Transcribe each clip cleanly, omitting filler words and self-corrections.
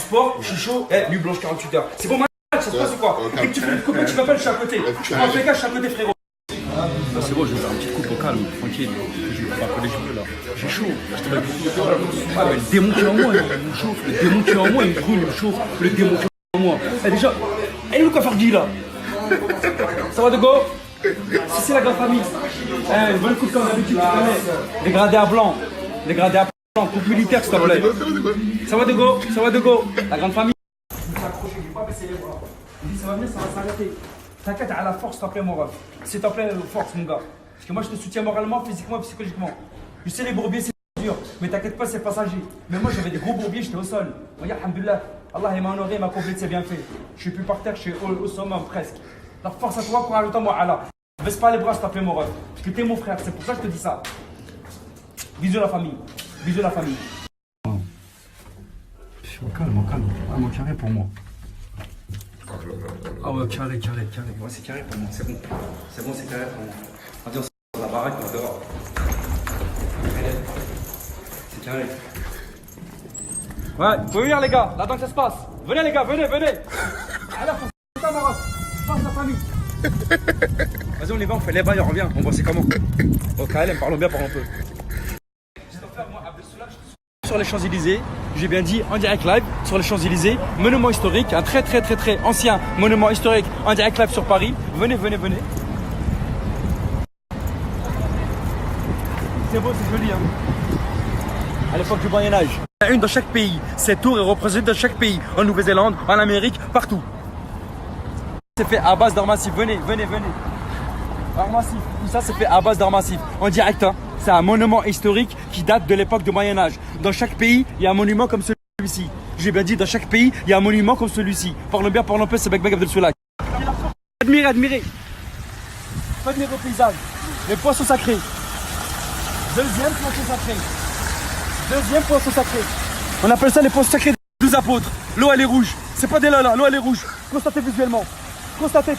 Sport, je suis chaud, nuit blanche 48 heures. C'est bon, ça se passe ou quoi? Dès que tu fais une coupe, tu m'appelles, je suis à côté. En fait, je suis à côté, frérot. C'est bon, je vais faire un petit coup au calme, tranquille. Je vais pas appeler les cheveux là. J'ai chaud. Le démon qui est en moi, il me chauffe. Le démon qui est en moi, il me brûle, il me chauffe. Le démon qui est en moi. Déjà, elle est où Kafardi là? Ça va de go? Si c'est la grande famille. Une bonne coupe comme d'habitude, tu connais. Les gradés à blanc. Les gradés à blanc, coupe militaire s'il te plaît. Ça va de go? Ça va de go? La grande famille. Je vais s'accrocher, je vais pas baisser les bras. Il dit ça va venir, ça va s'arrêter. T'inquiète à la force, s'il te plaît, mon ref. S'il te plaît, force, mon gars. Parce que moi, je te soutiens moralement, physiquement et psychologiquement. Je sais, les bourbiers, c'est dur. Mais t'inquiète pas, c'est passager. Mais moi, j'avais des gros bourbiers, j'étais au sol. Regarde, alhamdoulilah. Allah, il m'a honoré, il m'a complété, c'est bien fait. Je suis plus par terre, je suis au sommet, presque. La force à toi, courage à toi, moi, Allah. Baisse pas les bras, s'il te plaît, mon ref. Parce que t'es mon frère, c'est pour ça que je te dis ça. Bisous la famille. Bisous la famille. Je suis au calme, Ah, mon carré pour moi. Ah ouais, carré. Ouais, c'est carré pour moi, c'est bon. C'est bon, c'est carré pour moi. Attends, c'est la baraque, on dehors. C'est carré. Ouais, vous pouvez venir les gars, là donc ça se passe. Venez les gars, venez. Alors, c'est ça Maroc, je passe la famille. Vas-y, on y va, on fait les bails, on revient. On voit c'est comment. Au KLM, parlons bien, parlons un peu. Sur les Champs-Élysées, j'ai bien dit en direct live sur les Champs-Élysées, monument historique, un très ancien monument historique en direct live sur Paris. Venez. C'est beau, c'est joli, hein. À l'époque du Moyen-Âge. Il y en a une dans chaque pays. Cette tour est représentée dans chaque pays. En Nouvelle-Zélande, en Amérique, partout. C'est fait à base d'or massif. Venez. Or massif. Tout ça, c'est fait à base d'or massif. En direct, hein. C'est un monument historique qui date de l'époque du Moyen-Âge. Dans chaque pays, il y a un monument comme celui-ci. J'ai bien dit, dans chaque pays, il y a un monument comme celui-ci. Parlons bien, parlons peu, c'est Bek Abdel Soulak. Admirez. Admirez le paysage. Les poissons sacrés. Deuxième poisson sacré. On appelle ça les poissons sacrés des 12 apôtres. L'eau, elle est rouge. C'est pas des là, l'eau, elle est rouge. Constatez visuellement. Constatez.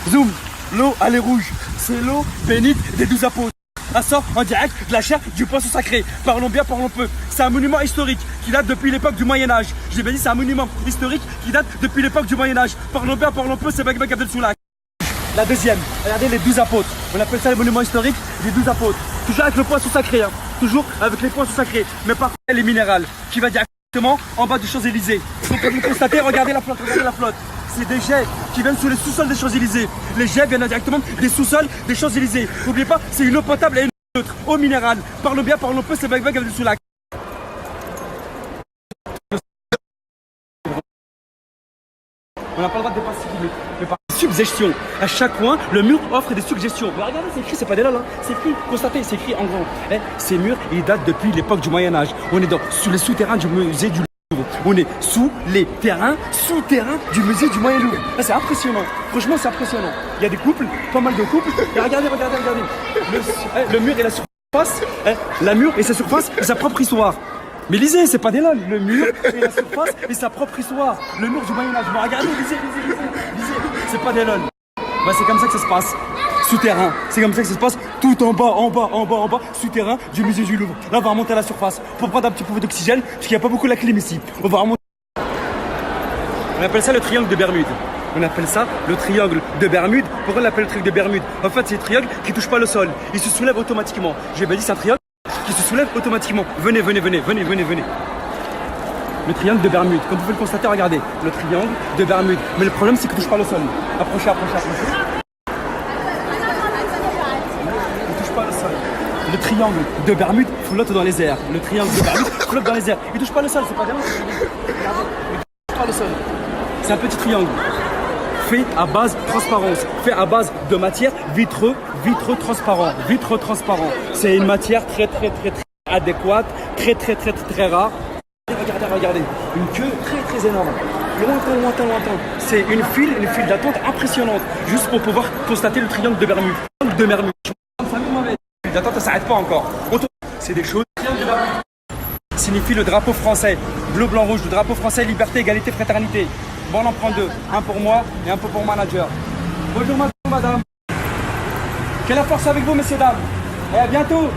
Zoom. L'eau, elle est rouge. C'est l'eau bénite des 12 apôtres. Ça sort en direct de la chair du poisson sacré. Parlons bien, parlons peu. C'est un monument historique qui date depuis l'époque du Moyen-Âge. J'ai bien dit, c'est un monument historique qui date depuis l'époque du Moyen-Âge. Parlons bien, parlons peu, c'est Bek Abdel Soulak. La deuxième, regardez les 12 apôtres. On appelle ça le monument historique des 12 apôtres. Toujours avec le poisson sacré, hein. Toujours avec les poissons sacrés. Mais par contre, les minérales qui va directement en bas du Champs-Élysées. Donc, comme vous constatez, regardez la flotte. C'est des jets qui viennent sous les sous-sols des Champs-Élysées. Les jets viennent directement des sous-sols des Champs-Élysées. N'oubliez pas, c'est une eau potable et une eau neutre, eau minérale. Parlons bien, parlons peu, c'est Bek Abdel Soulak. On n'a pas le droit de dépasser 10 minutes. Mais par suggestion, à chaque coin, le mur offre des suggestions. Mais regardez, c'est écrit, c'est pas des là, c'est écrit, constatez, c'est écrit en grand. Ces murs, ils datent depuis l'époque du Moyen-Âge. On est sur les souterrains du musée du Louvre. On est sous les souterrains du musée du Moyen-Louvre. C'est impressionnant. Franchement, c'est impressionnant. Il y a des couples, pas mal de couples. Et regardez. Le mur et la surface, la mur et sa surface et sa propre histoire. Mais lisez, c'est pas des lol. Le mur et la surface et sa propre histoire. Le mur du Moyen-Âge. Mais regardez, lisez. C'est pas des lol. Bah, c'est comme ça que ça se passe. Souterrain. C'est comme ça que ça se passe. Tout en bas. Souterrain du musée du Louvre. Là, on va remonter à la surface pour prendre un petit peu d'oxygène parce qu'il n'y a pas beaucoup la clim ici. On va remonter. On appelle ça le triangle de Bermude. Pourquoi on l'appelle le triangle de Bermude? En fait, c'est un triangle qui ne touche pas le sol. Il se soulève automatiquement. J'ai bien dit, c'est un triangle qui se soulève automatiquement. Venez. Le triangle de Bermude. Comme vous pouvez le constater, regardez. Le triangle de Bermude. Mais le problème, c'est qu'il ne touche pas le sol. Approchez. Il ne touche pas le sol. Le triangle de Bermude flotte dans les airs. Il ne touche pas le sol, c'est pas bien. Il ne touche pas le sol. C'est un petit triangle. Fait à base de transparence. Fait à base de matière vitreux transparent. C'est une matière très adéquate, très rare. Regardez. Une queue très énorme. Lointain. C'est une file d'attente impressionnante. Juste pour pouvoir constater le triangle de Bermude. L'attente ne s'arrête pas encore. C'est des choses. Signifie le drapeau français. Bleu, blanc, rouge. Le drapeau français, liberté, égalité, fraternité. Bon, on en prend 2. Un pour moi et un peu pour manager. Bonjour madame. Que la force avec vous, messieurs, dames. Et à bientôt.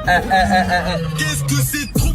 Qu'est-ce que c'est trop